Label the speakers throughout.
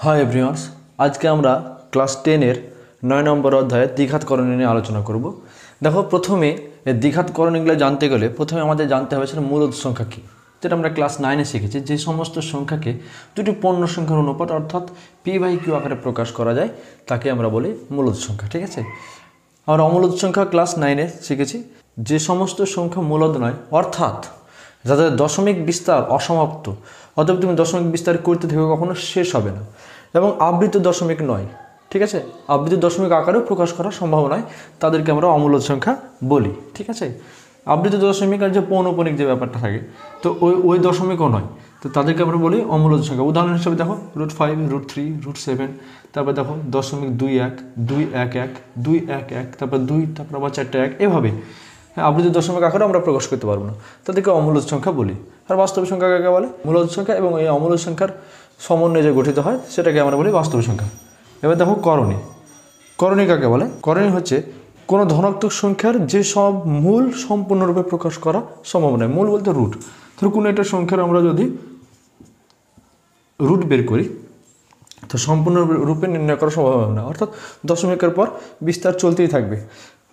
Speaker 1: High everyone's, আজকে আমরা class 10-এর 9 নম্বর অধ্যায়ে দ্বিঘাতকরণী নিয়ে আলোচনা করব। দেখো, প্রথমে এই দ্বিঘাতকরণীগুলো জানতে গেলে প্রথমে আমাদের জানতে হবে সেটা মূলদ সংখ্যা কী, যেটা আমরা ক্লাস 9-এ শিখেছি। যে সমস্ত সংখ্যাকে দুটি পূর্ণ সংখ্যার অনুপাত অর্থাৎ p/q আকারে প্রকাশ করা যায় তাকে আমরা বলি মূলদ সংখ্যা। ঠিক আছে, আমরা অমূলদ সংখ্যা ক্লাস 9-এ শিখেছি। যে সমস্ত সংখ্যা মূলদ নয় অর্থাৎ যাদের দশমিক বিস্তার অসমাপ্ত, অতএব তুমি দশমিক বিস্তার করতে থেকে কখনো শেষ হবে না, এবং আবৃত দশমিক নয়। ঠিক আছে, আবৃত দশমিক আকারেও প্রকাশ করা সম্ভব নয়, তাদেরকে আমরা অমূলদ সংখ্যা বলি। ঠিক আছে, আবৃত দশমিক আর যে পৌনঃপুনিক যে ব্যাপারটা থাকে, তো ওই দশমিকও নয়, তো তাদেরকে আমরা বলি অমূলদ সংখ্যা। উদাহরণ হিসেবে দেখো √5, √3, √7, তারপর দেখো 0.21, 211, 211, তারপর 2, তারপর আবার 4টা 1, এভাবে আবৃত দশমিক আকারে আমরা প্রকাশ করতে পারবো না, তাদেরকে অমূলদ সংখ্যা বলি। আর বাস্তব সংখ্যা কাকে বলে? মূলদ সংখ্যা এবং এই অমূলদ সংখ্যার সমন্বয়ে যে গঠিত হয় সেটাকে আমরা বলি বাস্তব সংখ্যা। এবার দেখো করণী। করণী কাকে বলে? করণী হচ্ছে কোনো ধনাত্মক সংখ্যার যে সব মূল সম্পূর্ণরূপে প্রকাশ করা সম্ভব নয়। মূল বলতে রুট। ধরো কোনো একটা সংখ্যার আমরা যদি রুট বের করি তো সম্পূর্ণ রূপে নির্ণয় করা সম্ভব হবে না, অর্থাৎ দশমিকের পর বিস্তার চলতেই থাকবে।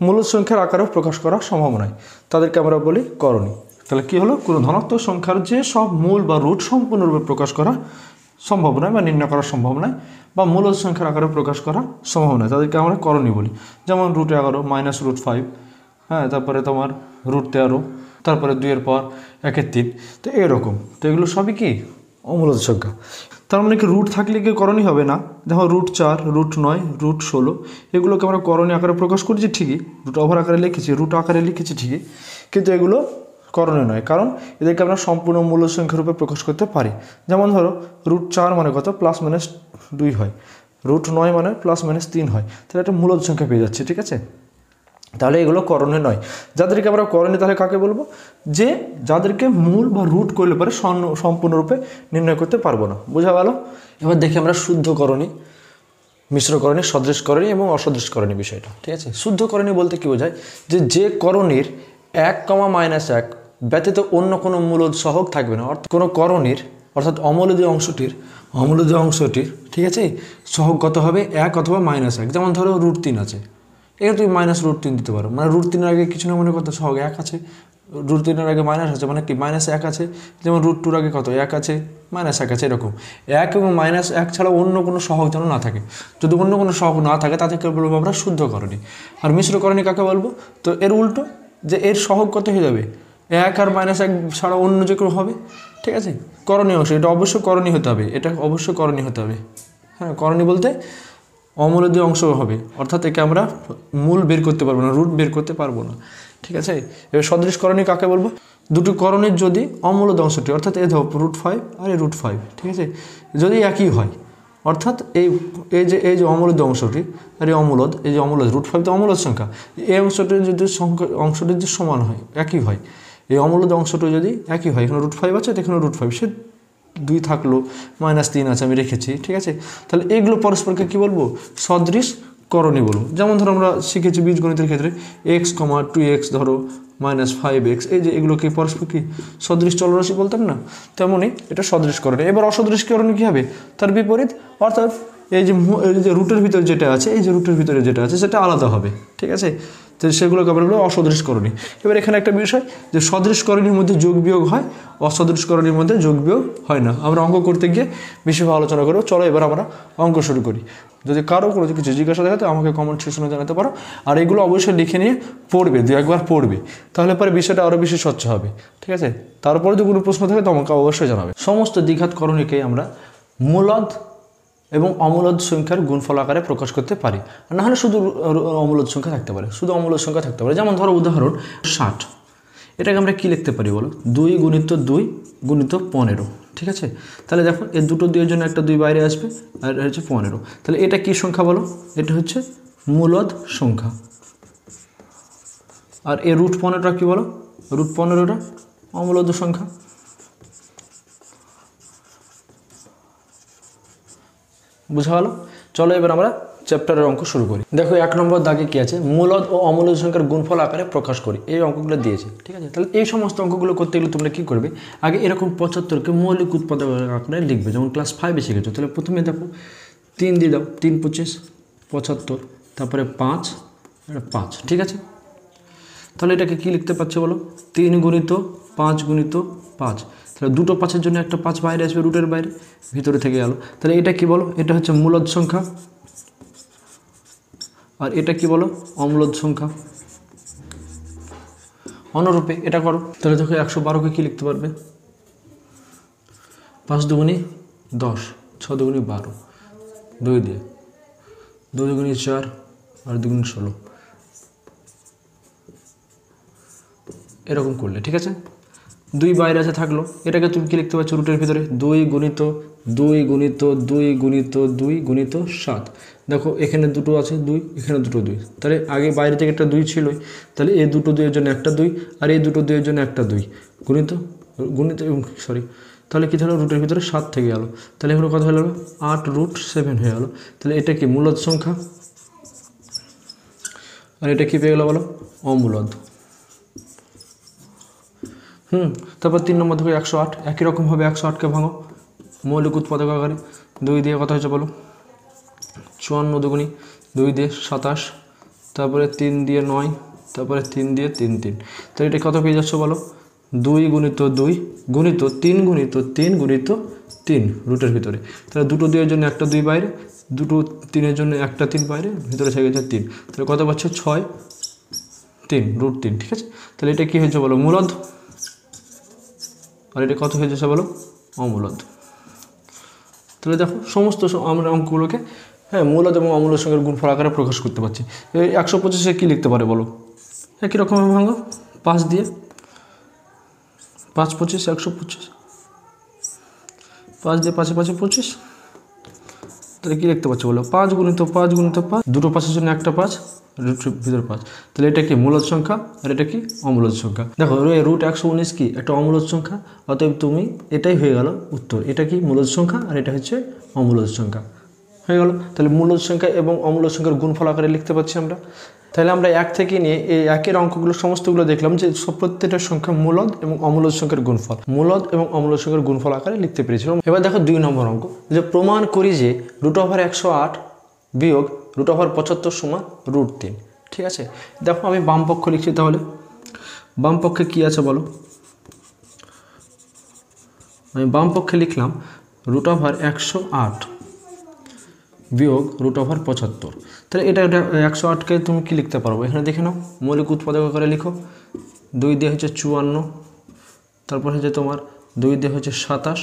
Speaker 1: মূলদ সংখ্যার আকারেও প্রকাশ করা সম্ভব নয়, তাদেরকে আমরা বলি করণী। তাহলে কী হলো? কোনো ধনাত্মক সংখ্যার যে সব মূল বা রুট সম্পূর্ণরূপে প্রকাশ করা সম্ভব নয় বা নির্ণয় করা সম্ভব নয়, বা মূলদ সংখ্যার আকারে প্রকাশ করা সম্ভব নয়, তাদেরকে আমরা করণী বলি। যেমন √11 -√5, হ্যাঁ, তারপরে তোমার √13, তারপরে 2-এর পর 1-এর 3, তো এরকম। তো এগুলো সবই কি অমূলদ সংখ্যা। তার মানে কি রুট থাকলে কি করণী হবে না? দেখো √4, √9, √16 এগুলোকে আমরা করণী আকারে প্রকাশ করেছি ঠিকই, রুট ওভার আকারে লিখেছি, রুট আকারে লিখেছি ঠিকই, কিন্তু এগুলো করণীয় নয়, কারণ এদেরকে আমরা সম্পূর্ণ মূল সংখ্যা রূপে প্রকাশ করতে পারি। যেমন ধরো √4 মানে কত? +-2 হয়, √9 মানে +-3 হয়, তাহলে একটা মূলদ সংখ্যা পেয়ে যাচ্ছে। ঠিক আছে, তাহলে এগুলো করণীয় নয়। যাদেরকে আমরা করণীয় তাহলে কাকে বলবো? যে যাদেরকে মূল বা রুট করলে পরে সম্পূর্ণরূপে নির্ণয় করতে পারবো না। বোঝা গেল? এবার দেখি আমরা শুদ্ধকরণী, মিশ্রকরণী, সদৃশকরণী এবং অসদৃশকরণী বিষয়টা। ঠিক আছে, শুদ্ধকরণী বলতে কী বোঝায়? যে করণীর 1, ব্যতীত অন্য কোনো মূলদ সহগ থাকবে না, অর্থাৎ কোনো করণীর অর্থাৎ অমূলদীয় অংশটির ঠিক আছে সহগ কত হবে? 1 অথবা -1। যেমন ধরো √3 আছে, এখানে তুমি -√3 দিতে পারো, মানে √3-এর আগে কিছু না মনে করতে সহগ 1 আছে, √3-এর আগে মাইনাস আছে মানে কি -1 আছে। যেমন √2-এর আগে কত? 1 আছে, -1 আছে, এরকম 1 এবং -1 ছাড়া অন্য কোনো সহগ যেন না থাকে। যদি অন্য কোনো সহগ না থাকে তাদেরকে বলবো আমরা শুদ্ধকরণী। আর মিশ্রকরণী কাকে বলবো? তো এর উল্টো, যে এর সহগ কত হয়ে যাবে? 1 আর -1 ছাড়া অন্য যে কেউ হবে। ঠিক আছে, করণীয় অংশ, এটা অবশ্যই করণীয় হতে হবে, এটা অবশ্যই করণীয় হতে হবে। হ্যাঁ, করণীয় বলতে অমূলদীয় অংশ হবে, অর্থাৎ একে আমরা মূল বের করতে পারবো না, রুট বের করতে পারবো না। ঠিক আছে, এবার সদৃশকরণী কাকে বলবো? দুটি করণীর যদি অমূলদ অংশটি, অর্থাৎ এই ধরো √5 আর এই √5, ঠিক আছে, যদি একই হয়, অর্থাৎ এই যে অমূলদ অংশটি আর এই যে অমূলদ √5 তো অমূলদ সংখ্যা, এই অংশটির যদি অংশটি যদি সমান হয়, একই হয়, এই অমূলদ অংশটি যদি একই হয়, এখানে √5 আছে, এখানে √5, সে 2 থাকলো, -3 আছে, আমি রেখেছি। ঠিক আছে, তাহলে এগুলো পরস্পরকে কী বলবো? সদৃশকরণী বলবো। যেমন ধরো আমরা শিখেছি বীজগণিতের ক্ষেত্রে x, 2x ধরো -5x, এই যে এগুলোকে পরস্পর কি সদৃশ চলরাশি বলতাম না? তেমনই এটা সদৃশকরণী। এবার অসদৃশকরণী কী হবে? তার বিপরীত, অর্থাৎ এই যে রুটের ভিতরে যেটা আছে, এই যে রুটের ভিতরে যেটা আছে সেটা আলাদা হবে। ঠিক আছে, তো সেগুলোকে আমরা বলবো অসদৃশকরণী। এবার এখানে একটা বিষয়, যে সদৃশকরণীর মধ্যে যোগ বিয়োগ হয়, অসদৃশকরণীর মধ্যে যোগ বিয়োগ হয় না। আমরা অঙ্ক করতে গিয়ে বেশিভাবে আলোচনা করবো। চলো এবার আমরা অঙ্ক শুরু করি। যদি কারো কোনো কিছু জিজ্ঞাসা থাকে তো আমাকে কমেন্ট সেকশনে জানাতে পারো, আর এগুলো অবশ্যই লিখে নিয়ে পড়বে, 2-1বার পড়বে, তাহলে পরে বিষয়টা আরও বেশি স্বচ্ছ হবে। ঠিক আছে, তারপরে যদি কোনো প্রশ্ন থাকে তো আমাকে অবশ্যই জানাবে। সমস্ত দ্বিঘাতকরণীকে আমরা মূলদ এবং অমূলদ সংখ্যার গুণফল আকারে প্রকাশ করতে পারি, না হলে শুধু অমূলদ সংখ্যা থাকতে পারে, শুধু অমূলদ সংখ্যা থাকতে পারে। যেমন ধরো উদাহরণ 60, এটাকে আমরা কী লিখতে পারি বলো? 2 × 2 × 15। ঠিক আছে, তাহলে দেখো এই দুটো 2-এর জন্য একটা 2 বাইরে আসবে, আর হচ্ছে 15। তাহলে এটা কী সংখ্যা বলো? এটা হচ্ছে মূলদ সংখ্যা। আর এই √15টা কী বলো? √15টা অমূলদ সংখ্যা। বোঝা গেল? চলো এবার আমরা চ্যাপ্টারের অঙ্ক শুরু করি। দেখো 1 নম্বর দাগে কি আছে, মূলদ ও অমূলদ সংখ্যার গুণফল আকারে প্রকাশ করি, এই অঙ্কগুলো দিয়েছে। ঠিক আছে, তাহলে এই সমস্ত অঙ্কগুলো করতে গেলে তোমরা কি করবে, আগে এরকম 75কে মৌলিক উৎপাদক আকারে লিখবে, যেমন ক্লাস 5-এ শিখেছো। তাহলে প্রথমে দেখো 3 দিয়ে দাও, 3 25 75, তারপরে 5 5। ঠিক আছে, তাহলে এটাকে কি লিখতে পারছো বলো, 3 গুণিত 5 গুণিত 5। তাহলে দুটো 5-এর জন্য একটা 5 বাইরে আসবে, রুটের বাইরে, ভিতরে থেকে গেল। তাহলে এটা কি বলো, এটা হচ্ছে মূলদ সংখ্যা, আর এটা কি বলো, অম্লদ সংখ্যা। অনুরূপে এটা করো, তাহলে দেখো 112কে কি লিখতে পারবে, 5 দুগুণি 10, 6 দুগুণি 12, 2 দিয়ে, 2 দুগুণি 4, আর 2 গুণি 16, এরকম করলে। ঠিক আছে, 2 বাইরে আছে থাকলো, এটাকে তুমি কি লিখতে পারছো, রুটের ভিতরে 2 গুণিত 2 গুণিত 2 গুণিত 2 গুণিত 7। দেখো এখানে দুটো আছে 2, এখানে দুটো 2, তাহলে আগে বাইরে থেকে একটা 2 ছিলই, তাহলে এই দুটো 2-এর জন্য একটা 2, আর এই দুটো 2-এর জন্য একটা 2 গুণিত গুণিত সরি, তাহলে কী হলো, রুটের ভিতরে 7 থেকে গেল। তাহলে এখানে কত হলো, 8√7 হয়ে গেল। তাহলে এটা কি মূলদ সংখ্যা, আর এটা কি পেয়ে গেলো বলো, অমূলদ। তারপর 3 নম্বর দেখো 108, একই রকমভাবে 108কে ভাঙো মৌলিক উৎপাদক আকারে। 2 দিয়ে কত হয়েছে বলো, 54 দুগুণি 2 দিয়ে 27, তারপরে 3 দিয়ে 9, তারপরে 3 দিয়ে 3 3। তাহলে এটা কত পেয়ে যাচ্ছ বলো, 2 গুণিত 2 গুণিত 3 গুণিত 3 গুণিত 3 রুটের ভিতরে। তাহলে দুটো 2-এর জন্য একটা 2 বাইরে, দুটো 3-এর জন্য একটা 3 বাইরে, ভিতরে থেকে গেছে 3। তাহলে কত পাচ্ছ, 6 3√3। ঠিক আছে, তাহলে এটা কী হয়েছে বলো, মূলদ, আর এটা কত হয়ে যাচ্ছে বলো, অমূলদ। তাহলে দেখো সমস্ত আমরা অঙ্কগুলোকে মূলদ এবং অমূলদ সংখ্যার গুণফল আকারে প্রকাশ করতে পারছি। এই 125-এ কী লিখতে পারে বলো, একই রকমভাবে ভাঙো, 5 দিয়ে, 5 25 125, 5 দিয়ে 5 5 25। তাহলে কী লিখতে পারছো বলো, 5 গুণিত 5 গুণিত 5, দুটো 5-এর জন্য একটা 5, রুটের ভিতরে 5। তাহলে এটা কি মূলদ সংখ্যা, আর এটা কি অমূলদ সংখ্যা। দেখো রুট 119 কি একটা অমূলদ সংখ্যা, অতএব তুমি এটাই হয়ে গেল উত্তর। এটা কি মূলদ সংখ্যা, আর এটা হচ্ছে অমূলদ সংখ্যা হয়ে গেল। তাহলে মূলদ সংখ্যা এবং অমূলদ সংখ্যার গুণফল আকারে লিখতে পাচ্ছি আমরা। তাহলে আমরা 1 থেকে নিয়ে এই একের অঙ্কগুলো সমস্তগুলো দেখলাম যে প্রত্যেকটা সংখ্যা মূলদ এবং অমূলদ সংখ্যার গুণফল, মূলদ এবং অমূলদ সংখ্যার গুণফল আকারে লিখতে পেরেছিলাম। এবার দেখো 2 নম্বর অঙ্ক, যে প্রমাণ করি যে √108 বিয়োগ √75 সমান √3। ঠিক আছে, দেখো আমি বাম পক্ষ লিখছি, তাহলে বাম পক্ষে কী আছে বলো, আমি বাম পক্ষে লিখলাম √108 বিয়োগ √75। তাহলে এটা 108কে তুমি কি লিখতে পারবো, এখানে দেখে নাও, মৌলিক উৎপাদক আকারে লিখো। 2 দিয়ে হচ্ছে 54, তারপর হচ্ছে তোমার 2 দিয়ে হচ্ছে 27,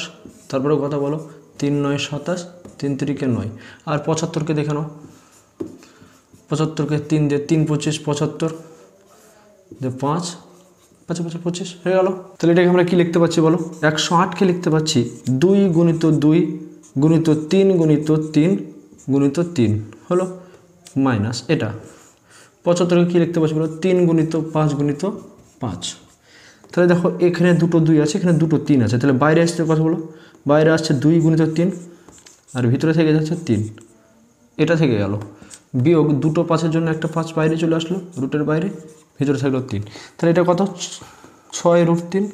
Speaker 1: তারপরে কথা বলো 3 9 27, 3 3 9, আর 75কে দেখে নাও, 75কে 3 দিয়ে 3 25 75 দিয়ে 5 5 5 25 হয়ে গেল। তাহলে এটাকে আমরা কী লিখতে পাচ্ছি বলো, 108কে লিখতে পাচ্ছি 2 গুণিত 2 গুণিত 3 গুণিত 3 গুণিত 3 হলো মাইনাস এটা। 75কে কী লিখতে পাচ্ছি বলো, 3 গুণিত 5 গুণিত 5। তাহলে দেখো এখানে দুটো 2 আছে, এখানে দুটো 3 আছে, তাহলে বাইরে আসছে কথা বলো, বাইরে আসছে 2 গুণিত 3, আর ভিতরে থেকে যাচ্ছে 3, এটা থেকে গেল, বিয়োগ দুটো 5-এর জন্য একটা 5 বাইরে চলে আসলো, রুটের বাইরে, ভিতরে থাকলো 3। তাহলে এটা কত, 6√3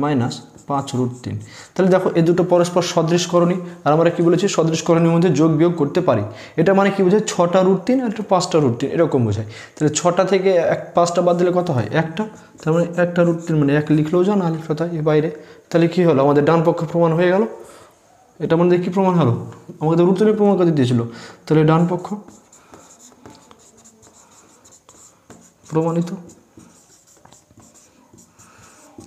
Speaker 1: মাইনাস 5√3। তাহলে দেখো এই দুটো পরস্পর সদৃশকরণী, আর আমরা কি বলেছি, সদৃশকরণীর মধ্যে যোগ বিয়োগ করতে পারি। এটা মানে কি বোঝায়, 6টা √3 আর 5টা √3 এরকম বোঝায়। তাহলে 6টা থেকে 5টা বাদ দিলে কত হয়, একটা, তার মানে একটা √3 মানে 1 লিখলেও যা, না লিখলেও তাই এ বাইরে। তাহলে কি হলো, আমাদের ডান পক্ষ প্রমাণ হয়ে গেল। এটা আমাদের কি প্রমাণ হলো, আমাদের √3 প্রমাণ করে দিয়েছিল। তাহলে ডান পক্ষ প্রমাণিত।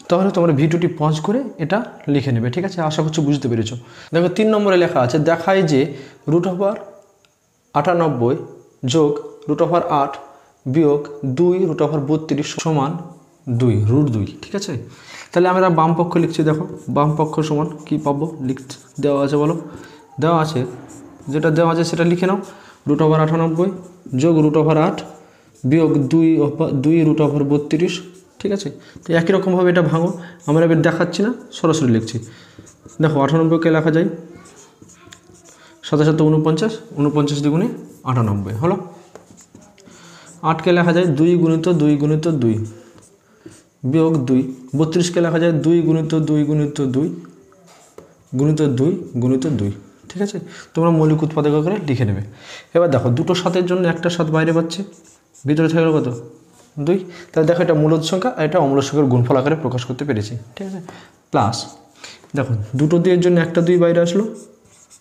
Speaker 1: তাহলে তোমরা ভিডিওটি পজ করে এটা লিখে নেবে। ঠিক আছে, আশা করছি বুঝতে পেরেছো। দেখো 3 নম্বরে লেখা আছে, দেখায় যে √98 যোগ √8 বিয়োগ 2 √32 সমান 2 √2। ঠিক আছে, তাহলে আমরা বাম পক্ষ লিখছি। দেখো বাম পক্ষ সমান কি পাবো, দেওয়া আছে বলো, দেওয়া আছে, যেটা দেওয়া আছে সেটা লিখে নাও, √98 যোগ √8 বিয়োগ 2 √32। ঠিক আছে, তো একই রকমভাবে এটা ভাঙো, আমরা এবার দেখাচ্ছি না, সরাসরি লিখছি। দেখো 98কে লেখা যায় সাথে সাথে 49, 49 দ্বিগুণে 98 হলো। 8কে লেখা যায় 2 গুণিত 2 গুণিত 2 বিয়োগ 2। 32কে লেখা যায় 2 গুণিত 2 গুণিত 2 গুণিত 2 গুণিত 2। ঠিক আছে, তোমরা মৌলিক উৎপাদক করে লিখে নেবে। এবার দেখো দুটো সাতের জন্য একটা সাত বাইরে পাচ্ছে, ভিতরে থাকলো কত 2। তাহলে দেখো এটা মূলদ সংখ্যা আর এটা অমূলদ সংখ্যার গুণফল আকারে প্রকাশ করতে পেরেছি। ঠিক আছে, প্লাস দেখো দুটো 2 এর জন্য একটা 2 বাইরে আসলো,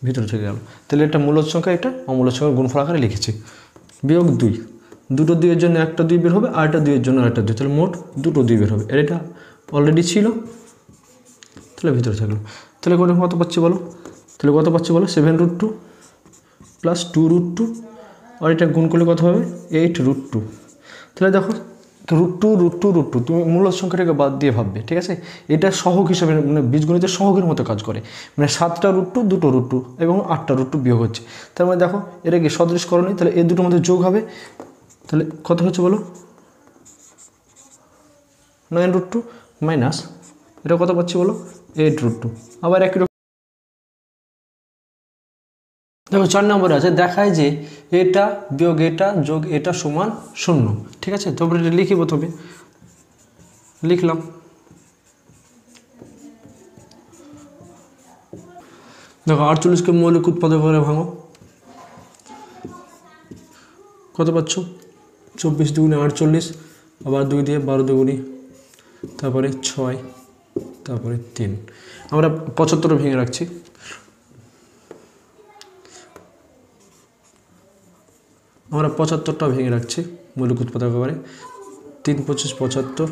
Speaker 1: ভিতরে থেকে গেল, তাহলে এটা মূলদ সংখ্যা, এটা অমূলদ সংখ্যার গুণফল আকারে লিখেছি। বিয়োগ 2, দুটো 2 এর জন্য একটা 2 বের হবে আর একটা 2 এর জন্য আরেকটা 2, তাহলে মোট দুটো 2 বের হবে। এর এটা অলরেডি ছিল, তাহলে ভিতরে থাকলো। তাহলে কত পাচ্ছি বলো, তাহলে কত পাচ্ছি বলো 7√2 প্লাস 2√2, আর এটা গুণ করলে কত হবে 8√2। তাহলে দেখো √2 তুমি মূলদ সংখ্যাটাকে বাদ দিয়ে ভাববে। ঠিক আছে, এটা সহগ হিসাবে মানে বীজগণিতের সহগের মতো কাজ করে, মানে 7টা √2 দুটো √2 এবং 8টা √2 বিয়োগ হচ্ছে। তার মানে দেখো এটা কি সদৃশকরণই, তাহলে এই দুটোর মধ্যে যোগ হবে, তাহলে কত হচ্ছে বলো 9√2 মাইনাস এটা কত পাচ্ছি বলো 8√2। আবার একই রকম দেখো 4 নম্বরে আছে, দেখায় যে এটা বিয়োগ এটা যোগ এটা সমান 0। ঠিক আছে, তারপরে এটা লিখি, প্রথমে লিখলাম। দেখো 48কে মৌলিক উৎপাদক করে ভাঙো, কত পাচ্ছ 24 দুগুণে 48, আবার 2 দিয়ে 12 দুগুণি, তারপরে 6, তারপরে 3। আমরা 75 ভেঙে রাখছি, আমরা 75টা ভেঙে রাখছি মৌলিক উৎপাদক করে। 3 25 75,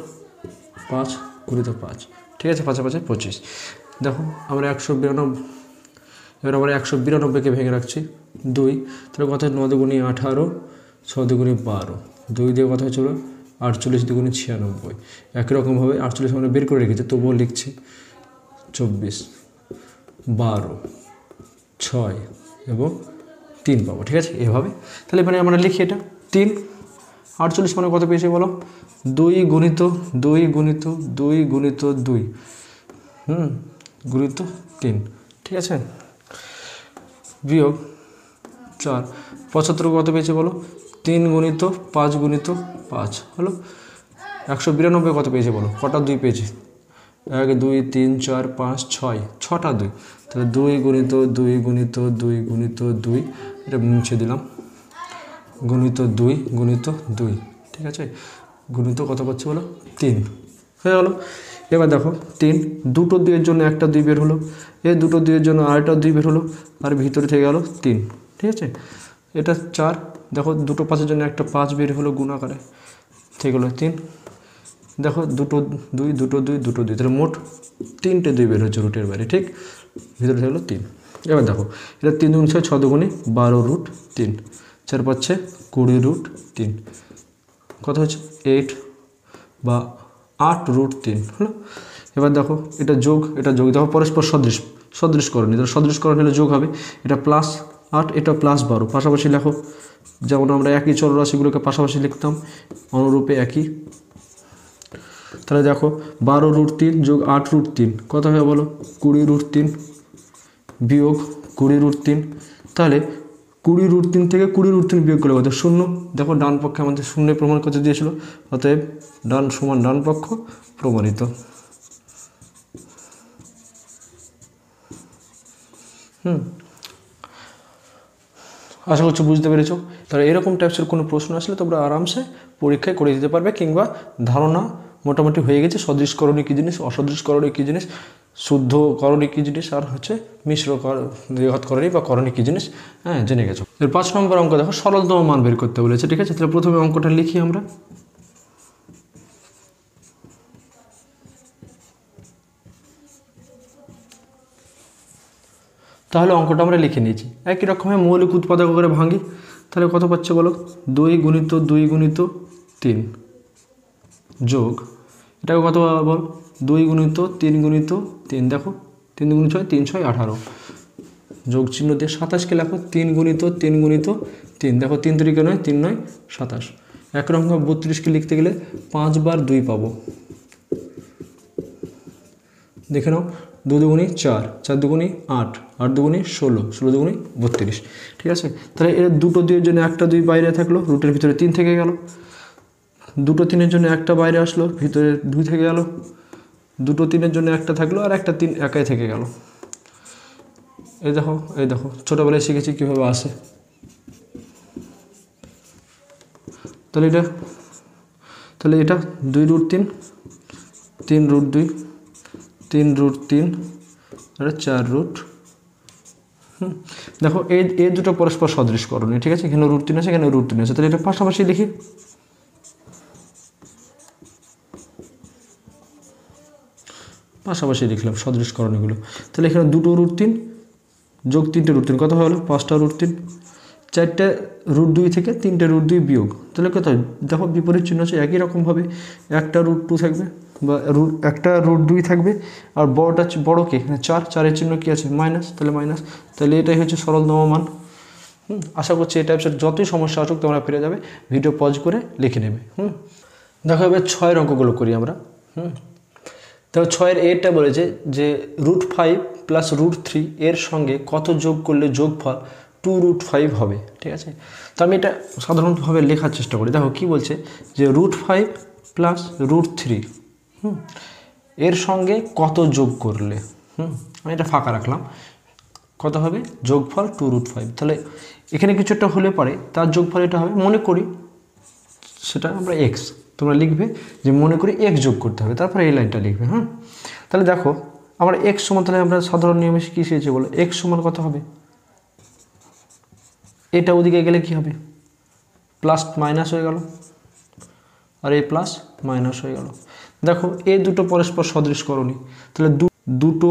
Speaker 1: 5 গুণিত 5। ঠিক আছে, 5 5 25। দেখো আমরা 192, এবার আমরা 192কে ভেঙে রাখছি 2, তাহলে কত 9 দুগুণে 18, 6 দুগুণে 12, 2 দিয়ে কথা হচ্ছিল 48 দুগুণে 96। একই রকমভাবে 48 আমরা বের করে রেখেছি, তবুও লিখছি 24, 12, 6 এবং 3 পাবো। ঠিক আছে, এভাবে তাহলে এখানে আমরা লিখি এটা 3। 48 মানে কত পেয়েছি বলো 2 গুণিত 2 গুণিত 2 গুণিত 2 গুণিত 3। ঠিক আছে, বিয়োগ 4। 75 কত পেয়েছে বলো 3 গুণিত 5 গুণিত 5 হলো। 192 কত পেয়েছে বলো, কটা 2 পেয়েছে 1 2 3 4 5 6, 6টা 2, তাহলে 2 গুণিত 2 গুণিত 2 গুণিত 2, এটা মুছে দিলাম, গুণিত 2 গুণিত 2। ঠিক আছে, গুণিত কত পাচ্ছি বলো 3 হয়ে গেল। এবার দেখো 3, দুটো 2 এর জন্য একটা 2 বের হলো, এই দুটো 2 এর জন্য আরেকটা 2 বের হলো, আর ভিতরে থেকে গেল 3। ঠিক আছে, এটা 4, দেখো দুটো 5 এর জন্য একটা 5 বের হলো গুণ আকারে, থেকে গেলো 3। দেখো দুটো 2 দুটো 2 দুটো 2, তাহলে মোট 3টে 2 বের হচ্ছে রুটের বাইরে। ঠিক, ভিতরে থেকে গেলো 3। এবার দেখো এটা 3 গুণ 6 6 দুগুণে 12√3, 4 পাচ্ছে 20√3, কত হচ্ছে 8 বা 8√3 হলো। এবার দেখো এটা যোগ, এটা যোগ, দেখো পরস্পর সদৃশকরণ, এটা সদৃশকরণ হলে যোগ হবে, এটা +8 এটা +12, পাশাপাশি লেখো, যেমন আমরা একই চলরাশিগুলোকে পাশাপাশি লিখতাম অনুরূপে একই। তাহলে দেখো 12√3 যোগ 8√3 কত হবে বলো 20√3 বিয়োগ 20√3, তাহলে 20√3 থেকে 20√3 বিয়োগ করলে কত 0। দেখো ডান পক্ষে আমাদের 0 প্রমাণ করতে দিয়েছিল, অতএব ডান সমান ডান পক্ষ প্রমাণিত। আশা করছি বুঝতে পেরেছো। তাহলে এরকম টাইপসের কোনো প্রশ্ন আসলে তোমরা আরামসে পরীক্ষায় করে দিতে পারবে, কিংবা ধারণা মোটামুটি হয়ে গেছে সদৃশকরণী কী জিনিস, অসদৃশকরণী কী জিনিস, শুদ্ধকরণী কী জিনিস, আর হচ্ছে দ্বিঘাতকরণী বা করণী কী জিনিস, হ্যাঁ জেনে গেছো। এর 5 নম্বর অঙ্ক দেখো, সরলতম মান বের করতে বলেছে। ঠিক আছে, তাহলে প্রথমে অঙ্কটা লিখি আমরা। তাহলে অঙ্কটা আমরা লিখে নিয়েছি, একই রকমের মৌলিক উৎপাদক করে ভাঙি, তাহলে কত পাচ্ছে বলো 2 গুণিত 2 গুণিত 3 যোগ এটাকে কত বল 2 গুণিত 3 গুণিত 3, দেখো 3 গুণ 6 3 6 18, যোগ চিহ্ন দিয়ে 27কে লেখো 3 গুণিত 3 গুণিত 3, দেখো 3 3 9 3 9 27। একরকম 32কে লিখতে গেলে 5 বার 2 পাবো, দেখে নাও 2 দুগুণি 4, 4 দুগুণি 8, 8 দুগুণি 16, 16 দুগুণি 32। ঠিক আছে, তাহলে এর দুটো 2-এর জন্য একটা 2 বাইরে থাকলো, রুটের ভিতরে 3 থেকে গেল। দুটো 3-এর জন্য একটা বাইরে আসলো, ভিতরে 2 থেকে গেল। দুটো 3-এর জন্য একটা থাকলো আর একটা 3 একাই থেকে গেল। এই দেখো ছোটোবেলায় শিখেছি কীভাবে আসে। তাহলে এটা 2√3, 3√2, 3√3 আর 4√। দেখো এই দুটো পরস্পর সদৃশ করণীয়। ঠিক আছে, এখানে √3 আছে, এখানে √3 আছে, তাহলে এটা পাশাপাশি লিখি। পাশাপাশি লিখলাম সদৃশ করণীয়গুলো। তাহলে এখানে 2√3 যোগ 3টে √3 কত হলো? 5টা √3। 4টে √2 থেকে 3টে √2 বিয়োগ, তাহলে কত? দেখো বিপরীত চিহ্ন আছে, একই রকমভাবে একটা √2 থাকবে বা একটা √2 থাকবে, আর বড়টা বড়কে 4, 4-এর চিহ্ন কী আছে? মাইনাস, তাহলে মাইনাস। তাহলে এটাই হচ্ছে সরলতম মান। আশা করছি এই টাইপসের যতই সমস্যা আসুক তোমরা ফিরে যাবে, ভিডিও পজ করে লিখে নেবে। দেখো এবার 6-এর অঙ্কগুলো করি আমরা। তো 6-এর এরটা বলেছে যে √5 + √3 এর সঙ্গে কত যোগ করলে যোগফল 2√5 হবে। ঠিক আছে, তো আমি এটা সাধারণভাবে লেখার চেষ্টা করি। দেখো কি বলছে যে √5 + √3 এর সঙ্গে কত যোগ করলে, আমি এটা ফাঁকা রাখলাম, কত হবে? যোগফল 2√5। তাহলে এখানে কিছু একটা হলে পরে তার যোগফল এটা হবে, মনে করি সেটা আমরা এক্স। তোমরা লিখবে যে মনে করি এক্স যোগ করতে হবে, তারপরে এই লাইনটা লিখবে। তাহলে দেখো আমরা এক্স সমান, তাহলে আমরা সাধারণ নিয়মে কী শিখেছি বলো? এক্স সমান কত হবে? এটা ওদিকে গেলে কি হবে? প্লাস মাইনাস হয়ে গেল, আর এই প্লাস মাইনাস হয়ে গেল। দেখো এই দুটো পরস্পর সদৃশ করণীয়। তাহলে দুটো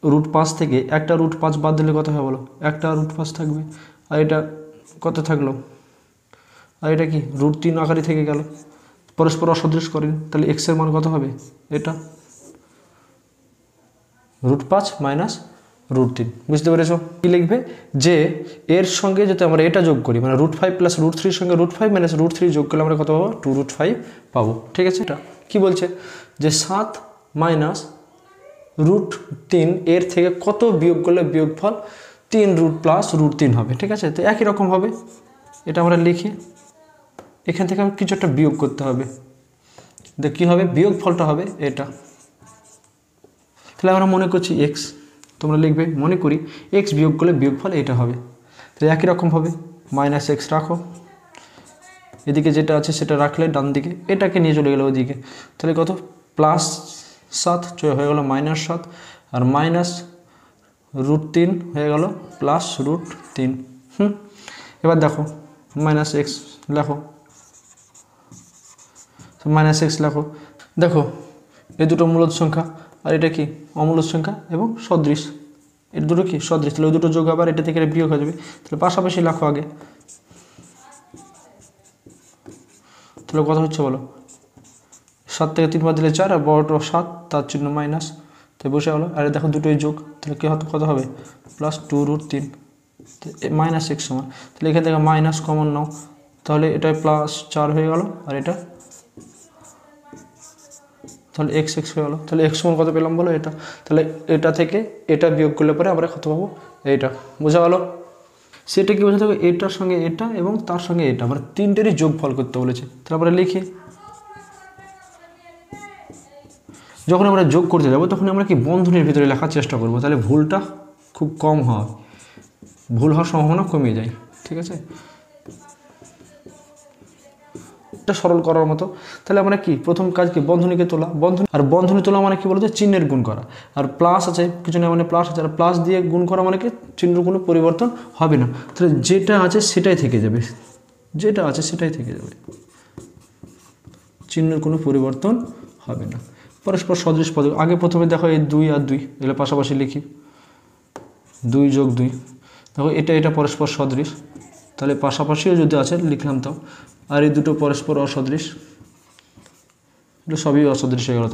Speaker 1: √5 থেকে একটা √5 বাদ দিলে কত হবে বলো? একটা √5 থাকবে, আর এটা কত থাকলো? আর এটা কি √3 আকারে থেকে গেল, পরস্পর অসদৃশ করেন। তাহলে এক্সের মান কত হবে? এটা √5 - √3। বুঝতে পেরেছো? কি লিখবে যে এর সঙ্গে যদি আমরা এটা যোগ করি, মানে √5 + √3 সঙ্গে √5 - √3 যোগ করলে আমরা কত পাবো? 2√5 পাবো। ঠিক আছে, এটা কি বলছে যে 7 - √3 এর থেকে কত বিয়োগ করলে বিয়োগফল 3 + √3 হবে। ঠিক আছে, তো একই রকম হবে, এটা আমরা লিখি। এখান থেকে কিছু একটা বিয়োগ করতে হবে, দেখ কী হবে? বিয়োগফলটা হবে এটা। তাহলে আমরা মনে করছি এক্স, তোমরা লিখবে মনে করি এক্স বিয়োগ করলে বিয়োগফল এটা হবে। তাহলে একই রকম হবে, -x রাখো, এদিকে যেটা আছে সেটা রাখলে ডান দিকে, এটাকে নিয়ে চলে গেলো ওইদিকে। তাহলে কত? +7 হয়ে গেল -7, আর -√3 হয়ে গেল +√3। এবার দেখো -x লেখো, -x লেখো। দেখো এই দুটো মূলদ সংখ্যা, আর এটা কি অমূলদ সংখ্যা এবং সদৃশ, এর দুটো কি সদৃশ। তাহলে ওই দুটো যোগ আবার এটা থেকে বিয়োগ হয়ে যাবে। তাহলে পাশাপাশি লেখো আগে। তাহলে কথা হচ্ছে বলো, 7 থেকে 3 বাদ দিলে 4, আর বড়টা 7, তার চিহ্ন মাইনাস, তাই বসে গেলো। আর দেখো দুটোই যোগ, তাহলে কি হতো? কত হবে? +2√3 -x সমান। তাহলে এখান থেকে মাইনাস কমন নাও, তাহলে এটা +4 হয়ে গেল, আর এটা তাহলে x হয়ে গেলো। তাহলে x সমান কত পেলাম বলো? এটা। তাহলে এটা থেকে এটা বিয়োগ করলে পরে আমরা কত পাবো? এইটা। বোঝা গেল? সেটা কি বোঝাতে হবে? এটার সঙ্গে এটা এবং তার সঙ্গে এটা, মানে তিনটেরই যোগফল করতে বলেছে। তাহলে আমরা লিখি, যখন আমরা যোগ করতে যাব তখন আমরা কি বন্ধনীর ভিতরে লেখার চেষ্টা করব, তাহলে ভুলটা খুব কম হয়, ভুল হওয়ার সম্ভাবনা কমে যায়। ঠিক আছে, এটা সরল করার মতো। তাহলে আমরা কি প্রথম কাজ কি? বন্ধনীকে তোলা। বন্ধনী তোলা মানে কি বলতো? চিহ্নের গুণ করা। আর প্লাস আছে কিছু না, মানে প্লাস আছে, আর প্লাস দিয়ে গুণ করা মানে কি চিহ্নের কোনো পরিবর্তন হবে না। তাহলে যেটা আছে সেটাই থেকে যাবে, যেটা আছে সেটাই থেকে যাবে, চিহ্নের কোনো পরিবর্তন হবে না। পরস্পর সদৃশ পদ, আগে প্রথমে দেখো এই 2 আর 2 এগুলো পাশাপাশি লিখি, 2 যোগ 2, দেখো এটা পরস্পর সদৃশ, তাহলে পাশাপাশিও যদি আছে লিখলাম তাও। আর এই দুটো পরস্পর অসদৃশ, এগুলো সবই অসদৃশ হয়ে গেল।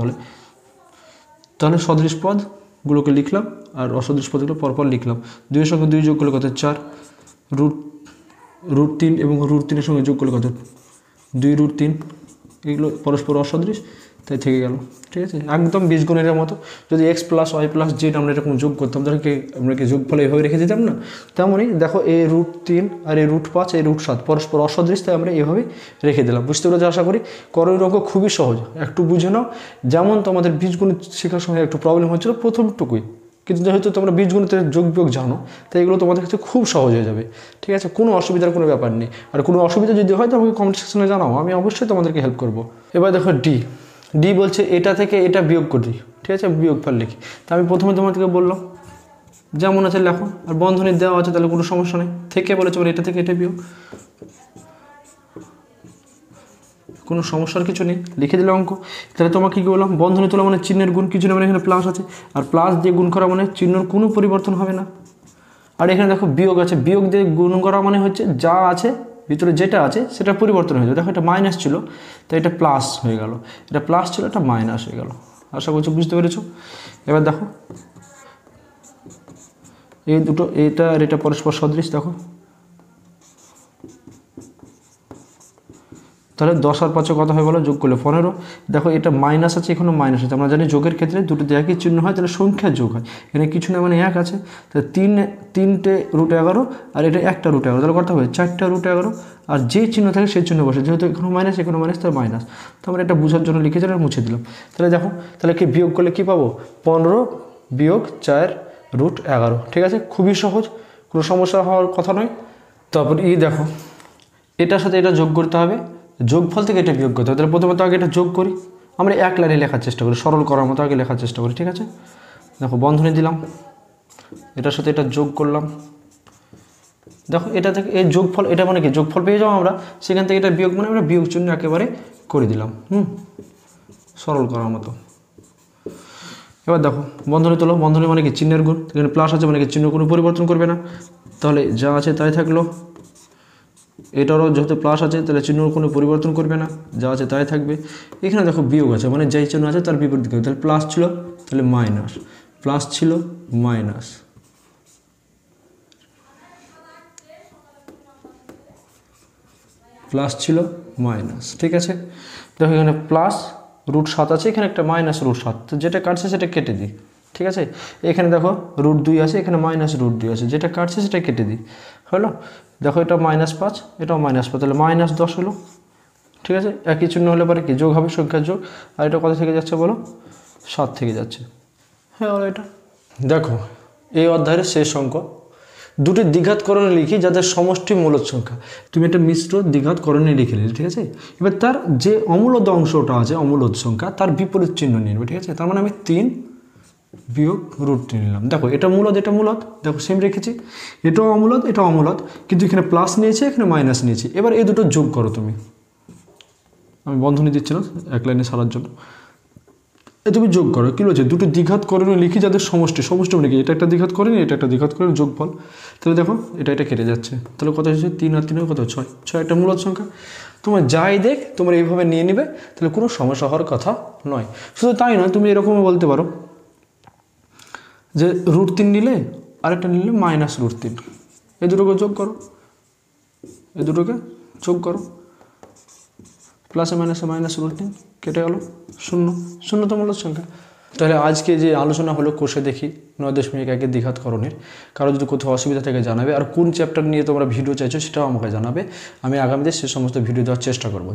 Speaker 1: তাহলে সদৃশ পদগুলোকে লিখলাম আর অসদৃশ পদগুলো পরপর লিখলাম। 2 এর সঙ্গে 2 যোগ করলে কত? 4, √3 এবং √3 এর সঙ্গে যোগ করলে কত? 2√3, এগুলো পরস্পর অসদৃশ, তাই থেকে গেল। ঠিক আছে, একদম বীজগণিতের মতো। যদি X plus Y plus Z আমরা এরকম যোগ করতাম তাহলে কি আমরা কি যোগফল এইভাবে রেখে দিতাম না? তেমনই দেখো এই √3 আর এই √5 এই √7 পরস্পর অসদৃশ, তাই আমরা এইভাবে রেখে দিলাম। বুঝতে পেরেছি আশা করি। করণীয় অঙ্ক খুবই সহজ, একটু বুঝে নাও। যেমন তোমাদের বীজগণিত শেখার সময় একটু প্রবলেম হচ্ছিল প্রথমটুকুই, কিন্তু যেহেতু তোমরা বীজগণিতের যোগ বিয়োগ জানো তাই এগুলো তোমাদের কাছে খুব সহজ হয়ে যাবে। ঠিক আছে, কোনো অসুবিধার কোনো ব্যাপার নেই। আর কোনো অসুবিধা যদি হয় তো আমাকে কমেন্ট সেকশনে জানাও, আমি অবশ্যই তোমাদেরকে হেল্প করবো। এবার দেখো ডি বলছে এটা থেকে এটা বিয়োগ করি। ঠিক আছে, বিয়োগফল লিখি। তা আমি প্রথমে তোমাদেরকে বললাম যেমন আছে লেখো, আর বন্ধনী দেওয়া আছে তাহলে কোনো সমস্যা নেই। থেকে বলেছে এটা থেকে এটা বিয়োগ, কোনো সমস্যার কিছু নেই, লিখে দিলে অঙ্ক। তাহলে তোমাকে কী বললাম, বন্ধনী তোলা মানে চিহ্নের গুণ, কিছু না মানে এখানে প্লাস আছে, আর প্লাস দিয়ে গুণ করা মানে চিহ্নর কোনো পরিবর্তন হবে না। আর এখানে দেখো বিয়োগ আছে, বিয়োগ দিয়ে গুণ করা মানে হচ্ছে যা আছে ভিতরে যেটা আছে সেটা পরিবর্তন হয়ে যাবে। দেখো এটা মাইনাস ছিল তাই এটা প্লাস হয়ে গেল, এটা প্লাস ছিল এটা মাইনাস হয়ে গেল। আশা করছি বুঝতে পেরেছো। এবার দেখো এই দুটো, এটা আর এটা পরস্পর সদৃশ। দেখো তাহলে 10 আর 5 কত হয় বলো, যোগ করলে 15। দেখো এটা মাইনাস আছে, এখানে মাইনাস আছে। আমরা জানি যোগের ক্ষেত্রে দুটোতে একই চিহ্ন হয় তাহলে সংখ্যার যোগ হয়। এখানে কিছু না মানে 1 আছে, তাহলে 3টে √11 আর এটা একটা √11, তাহলে কত হবে 4টা √11। আর যে চিহ্ন থাকে সেই চিহ্ন বসে, যেহেতু এখানে মাইনাস এখানে মাইনাস তাহলে মাইনাস। তো আমরা এটা বোঝার জন্য লিখেছি আর মুছে দিলাম। তাহলে দেখো তাহলে কি বিয়োগ করলে কী পাবো, 15 বিয়োগ 4 √11। ঠিক আছে, খুবই সহজ, কোনো সমস্যা হওয়ার কথা নয়। তারপর দেখো এটার সাথে এটা যোগ করতে হবে, যোগফল থেকে এটা বিয়োগ করতে হবে। তাহলে প্রথমত আগে এটা যোগ করি, আমরা এক লাইনে লেখার চেষ্টা করি, সরল করার মতো আগে লেখার চেষ্টা করি। ঠিক আছে, দেখো বন্ধনী দিলাম, এটার সাথে এটা যোগ করলাম। দেখো এটা থেকে এই যোগফল, এটা মানে কি যোগফল পেয়ে যাবো আমরা, সেখান থেকে এটা বিয়োগ মানে আমরা বিয়োগ চিহ্ন একেবারে করে দিলাম, সরল করার মতো। এবার দেখো বন্ধনী তোলো, বন্ধনী মানে কি চিহ্নের গুণ, এখানে প্লাস আছে মানে কি চিহ্ন কোনো পরিবর্তন করবে না, তাহলে যা আছে তাই থাকলো। এটারও যেহেতু প্লাস আছে তাহলে চিহ্ন কোনো পরিবর্তন করবে না, যা আছে তাই থাকবে। এখানে দেখো বিয়োগ আছে মানে যেই চিহ্ন আছে তার বিপরীত দিকে, তাহলে প্লাস ছিল তাহলে মাইনাস, প্লাস ছিল মাইনাস, প্লাস ছিল মাইনাস। ঠিক আছে, দেখো এখানে প্লাস √7 আছে, এখানে একটা মাইনাস √7, তো যেটা কাটছে সেটা কেটে দিই। ঠিক আছে, এখানে দেখো √2 আছে, এখানে মাইনাস √2 আছে, যেটা কাটছে সেটা কেটে দিই, হলো। দেখো এটা -5, এটাও -5, তাহলে -10 হলো। ঠিক আছে, একই চিহ্ন হলে পরে কি যোগ হবে, সংখ্যার যোগ। আর এটা কত থেকে যাচ্ছে বলো, 7 থেকে যাচ্ছে। হ্যাঁ হলো এটা। দেখো এই অধ্যায়ের শেষ অঙ্ক, দুটি দ্বিঘাতকরণে লিখি যাদের সমষ্টি মূলদ সংখ্যা। তুমি একটা মিশ্র দ্বিঘাতকরণে লিখে নিলে। ঠিক আছে, এবার তার যে অমূলদ অংশটা আছে অমূলদ সংখ্যা তার বিপরীত চিহ্ন নিয়ে নেবে। ঠিক আছে, তার মানে আমি 3 বিয়োগ √3 নিলাম। দেখো এটা মূলদ এটা মূলদ, দেখো সেম রেখেছি, এটাও অমূলদ এটাও অমূলদ, কিন্তু এখানে প্লাস নিয়েছে এখানে মাইনাস নিয়েছে। এবার এই দুটো যোগ করো তুমি, আমি বন্ধনী দিচ্ছি না এক লাইনে সারার জন্য, তুমি যোগ করো। কী বলছে, দুটো দ্বিঘাতকরণে লিখি যাদের সমষ্টি, সমষ্টি মানে কি, এটা একটা দ্বিঘাতকরণ এটা একটা দ্বিঘাতকরণ, যোগফল। তাহলে দেখো এটা কেটে যাচ্ছে, তাহলে কত হচ্ছে 3 আর 3 কত 6, 6 একটা মূলদ সংখ্যা। তোমার যাই দেখ তোমরা এইভাবে নিয়ে নেবে, তাহলে কোনো সমস্যা হওয়ার কথা নয়। শুধু তাই নয়, তুমি এরকমও বলতে পারো যে √3 নিলে আরেকটা নিলে -√3, এই দুটোকে যোগ করো, এই দুটোকে যোগ করো, প্লাসে মাইনাসে -√3 কেটে গেল 0, 0 তো মূলদ সংখ্যা। তাহলে আজকে যে আলোচনা হলো কোষে দেখি 9.1 দ্বিঘাতকরণের, কারো যদি কোথাও অসুবিধা থেকে জানাবে। আর কোন চ্যাপ্টার নিয়ে তোমরা ভিডিও চাইছো সেটাও আমাকে জানাবে, আমি আগামীতে সে সমস্ত ভিডিও দেওয়ার চেষ্টা করবো।